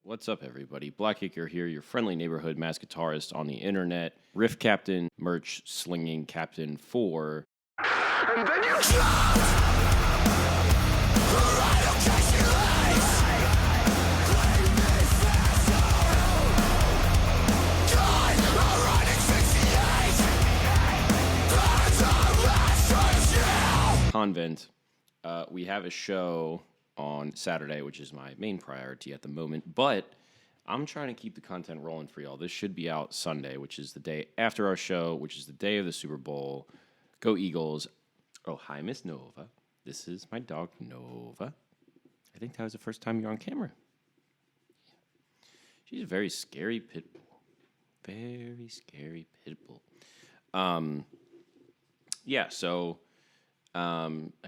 What's up, everybody? Blackacre here, your friendly neighborhood mass guitarist on the internet, riff captain, merch slinging captain for. And then you dropped! Convent. We have a show on Saturday, which is my main priority at the moment, but I'm trying to keep the content rolling for y'all. This should be out Sunday, which is the day after our show, which is the day of the Super Bowl. Go Eagles. Oh, hi, Miss Nova. This is my dog, Nova. I think that was the first time you're on camera. She's a very scary pit bull. Very scary pit bull. I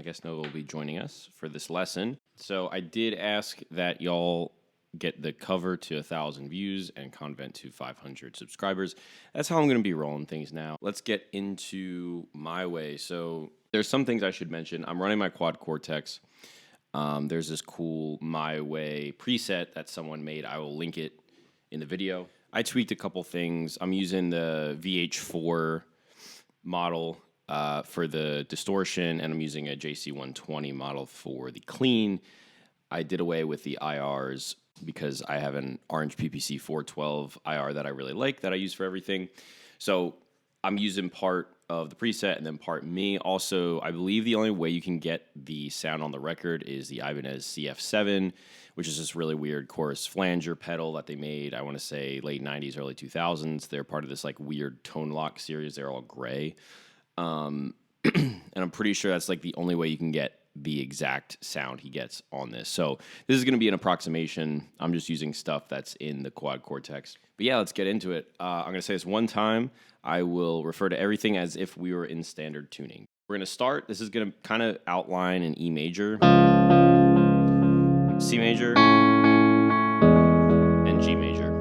guess Nova will be joining us for this lesson. So I did ask that y'all get the cover to 1,000 views and Convent to 500 subscribers. That's how I'm going to be rolling things now. Let's get into my way. So there's some things I should mention. I'm running my Quad Cortex. There's this cool My Way preset that someone made. I will link it in the video. I tweaked a couple things. I'm using the VH4 model for the distortion, and I'm using a JC120 model for the clean. I did away with the IRs because I have an Orange PPC 412 IR that I really like that I use for everything. So I'm using part of the preset and then part me. Also, I believe the only way you can get the sound on the record is the Ibanez CF7, which is this really weird chorus flanger pedal that they made, I want to say, late 90s, early 2000s. They're part of this like weird tone lock series. They're all gray. And I'm pretty sure that's like the only way you can get the exact sound he gets on this. So this is going to be an approximation. I'm just using stuff that's in the Quad Cortex. But yeah, let's get into it. I'm going to say this one time. I will refer to everything as if we were in standard tuning. We're going to start. This is going to kind of outline an E major, C major, and G major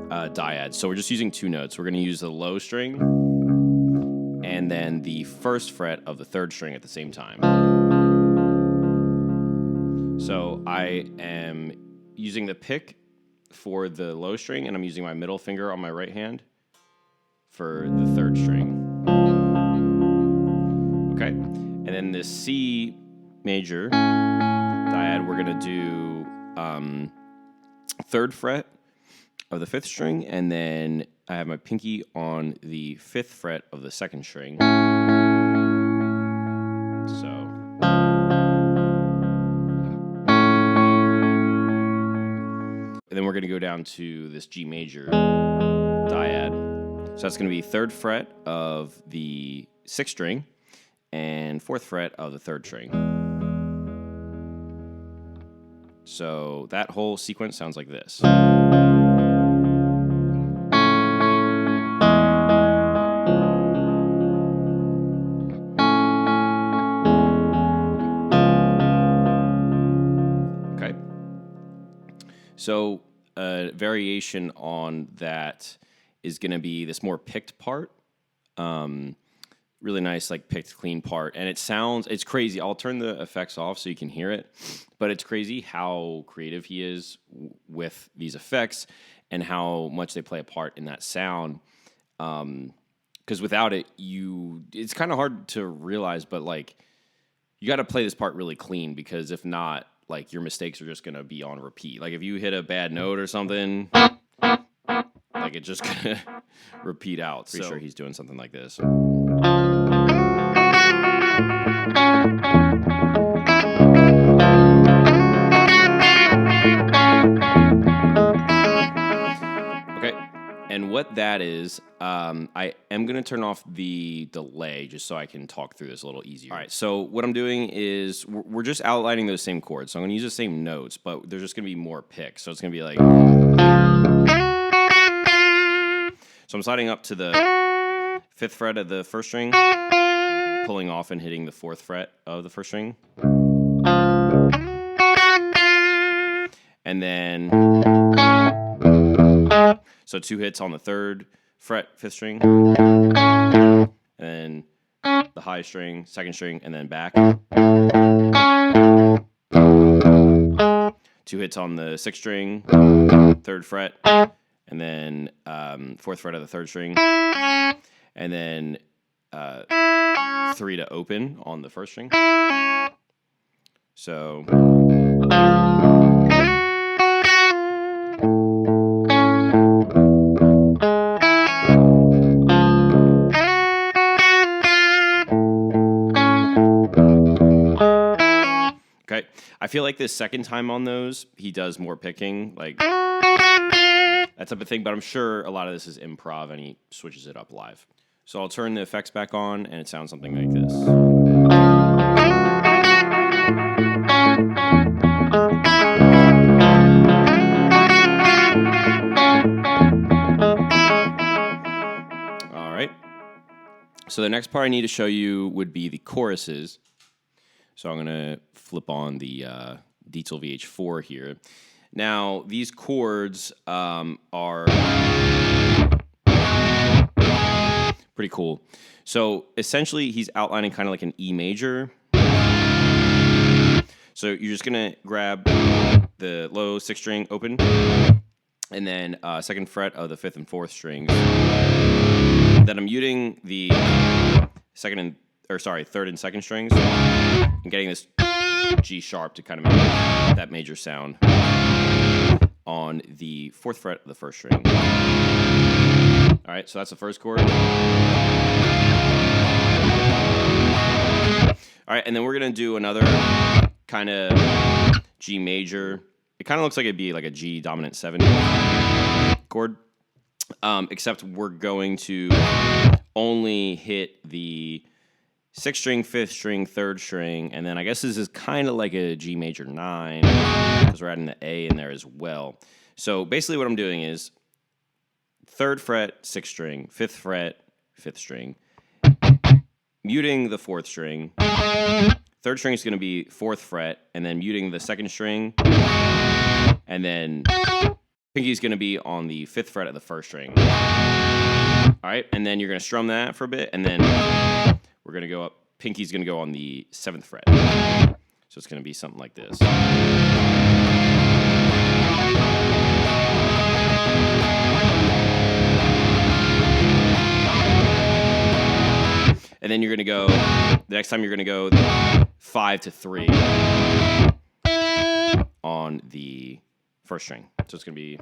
dyad. So we're just using two notes. We're going to use the low string and then the first fret of the third string at the same time. So I am using the pick for the low string, and I'm using my middle finger on my right hand for the third string. Okay, and then the C major dyad, we're gonna do third fret of the fifth string, and then I have my pinky on the fifth fret of the second string. So. And then we're going to go down to this G major dyad. So that's going to be third fret of the sixth string and fourth fret of the third string. So that whole sequence sounds like this. So a variation on that is going to be this more picked part, really nice, like picked clean part. And it's crazy. I'll turn the effects off so you can hear it, but it's crazy how creative he is with these effects and how much they play a part in that sound. Because without it, it's kind of hard to realize, but like you got to play this part really clean, because if not, like, your mistakes are just going to be on repeat. Like, if you hit a bad note or something, like, it's just going to repeat out. Pretty sure he's doing something like this. Okay, and what that is, I am going to turn off the delay just so I can talk through this a little easier. All right, so what I'm doing is we're just outlining those same chords. So I'm going to use the same notes, but there's just going to be more picks. So it's going to be like... So I'm sliding up to the fifth fret of the first string, pulling off and hitting the fourth fret of the first string. And then... So two hits on the third fret, fifth string, and then the high string, second string, and then back. 2 hits on the 6th string, 3rd fret, and then 4th fret of the 3rd string, and then 3 to open on the 1st string. So okay, I feel like this second time on those, he does more picking, like that type of thing, but I'm sure a lot of this is improv and he switches it up live. So I'll turn the effects back on and it sounds something like this. All right. So the next part I need to show you would be the choruses. So I'm going to flip on the Diesel VH4 here. Now, these chords are pretty cool. So essentially, he's outlining kind of like an E major. So you're just going to grab the low 6th string open, and then 2nd fret of the 5th and 4th strings. Then I'm muting the 3rd and 2nd strings and getting this G sharp to kind of make that major sound on the 4th fret of the 1st string. All right, so that's the first chord. All right, and then we're going to do another kind of G major. It kind of looks like it'd be like a G dominant 7 chord, except we're going to only hit the 6th string, 5th string, 3rd string, and then I guess this is kind of like a G major 9 because we're adding the A in there as well. So basically what I'm doing is 3rd fret, 6th string, 5th fret, 5th string, muting the 4th string, 3rd string is going to be 4th fret, and then muting the 2nd string, and then pinky's going to be on the 5th fret of the 1st string. All right, and then you're going to strum that for a bit, and then we're going to go up. Pinky's going to go on the 7th fret. So it's going to be something like this. And then you're going to go, the next time you're going to go 5 to 3 on the 1st string. So it's going to be...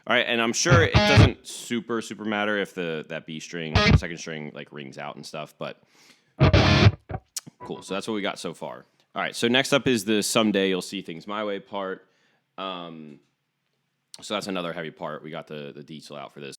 All right, and I'm sure it doesn't super matter if that B string, 2nd string, like rings out and stuff, but cool. So that's what we got so far. All right, so next up is the Someday You'll See Things My Way part. So that's another heavy part. We got the Diesel out for this.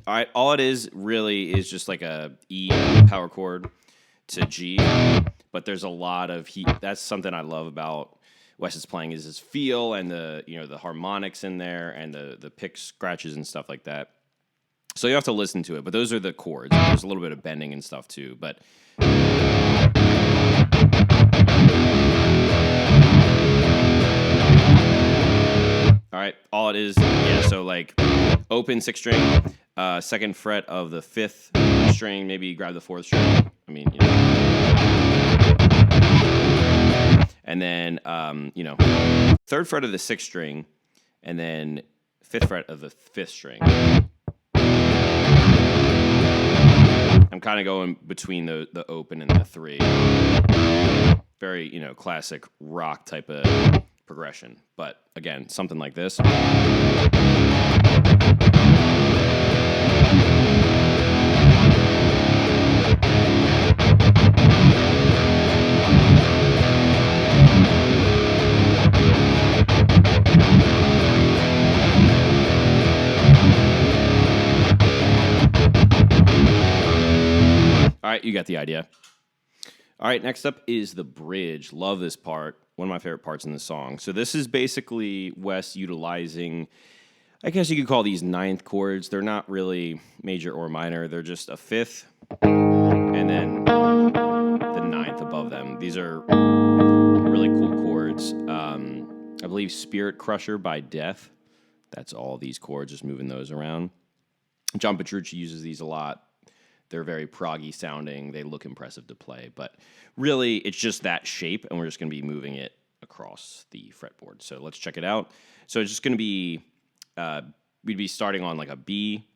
All right, all it is really is just like a E power chord to G, but there's a lot of heat. That's something I love about Wes's playing is his feel and the harmonics in there and the pick scratches and stuff like that. So you have to listen to it, but those are the chords. There's a little bit of bending and stuff too, but all right, all it is, so like open 6th string, 2nd fret of the 5th string, maybe grab the 4th string. I mean, and then 3rd fret of the 6th string, and then 5th fret of the 5th string. I'm kind of going between the open and the 3. Very, classic rock type of progression. But again, something like this. All right, you got the idea. All right, next up is the bridge. Love this part. One of my favorite parts in the song. So this is basically Wes utilizing, I guess you could call these 9th chords. They're not really major or minor. They're just a 5th and then the 9th above them. These are really cool chords. I believe Spirit Crusher by Death. That's all these chords, just moving those around. John Petrucci uses these a lot. They're very proggy sounding. They look impressive to play, but really it's just that shape, and we're just going to be moving it across the fretboard. So let's check it out. So it's just going to be, we'd be starting on like a B.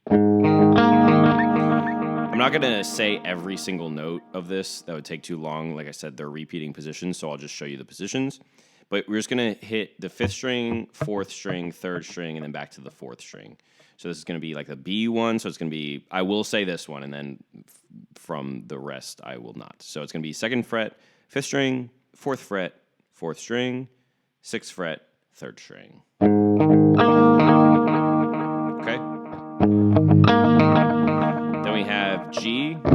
I'm not going to say every single note of this. That would take too long. Like I said, they're repeating positions, so I'll just show you the positions. But we're just going to hit the 5th string, 4th string, 3rd string, and then back to the 4th string. So this is going to be like the B one. So it's going to be, I will say this one, and then from the rest, I will not. So it's going to be 2nd fret, 5th string, 4th fret, 4th string, 6th fret, 3rd string. Okay? Then we have G. All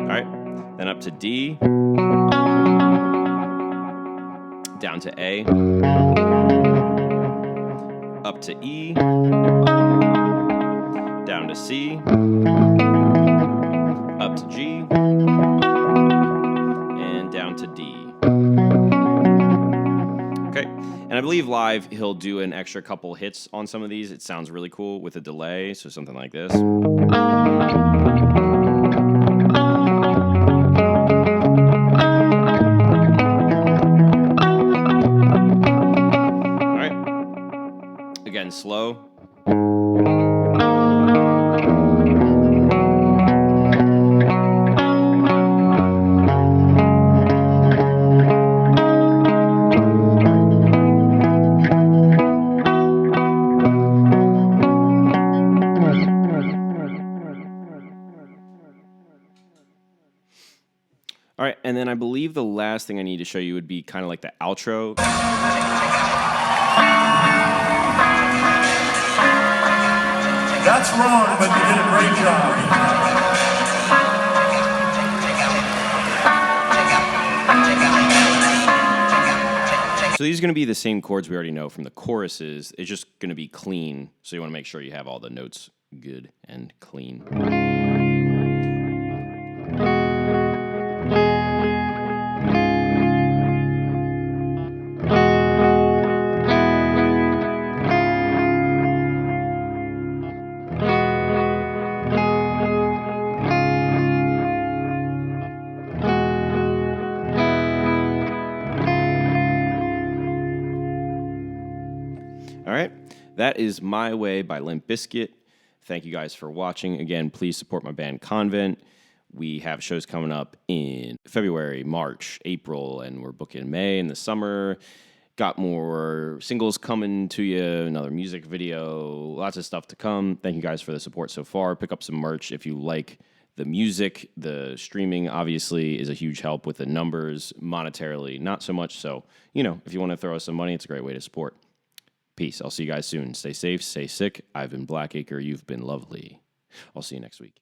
right. Then up to D. Down to A. Up to E. Down to C. Up to G. And down to D. Okay. And I believe live he'll do an extra couple hits on some of these. It sounds really cool with a delay, so something like this. All right. Again, slow. All right, and then I believe the last thing I need to show you would be kind of like the outro. That's wrong, but you did a great job. So these are going to be the same chords we already know from the choruses. It's just going to be clean, so you want to make sure you have all the notes good and clean. All right, that is My Way by Limp Bizkit. Thank you guys for watching. Again, please support my band Convent. We have shows coming up in February, March, April, and we're booking May in the summer. Got more singles coming to you, another music video, lots of stuff to come. Thank you guys for the support so far. Pick up some merch if you like the music. The streaming, obviously, is a huge help with the numbers. Monetarily, not so much. So, if you want to throw us some money, it's a great way to support. Peace. I'll see you guys soon. Stay safe, stay sick. I've been Blackacre. You've been lovely. I'll see you next week.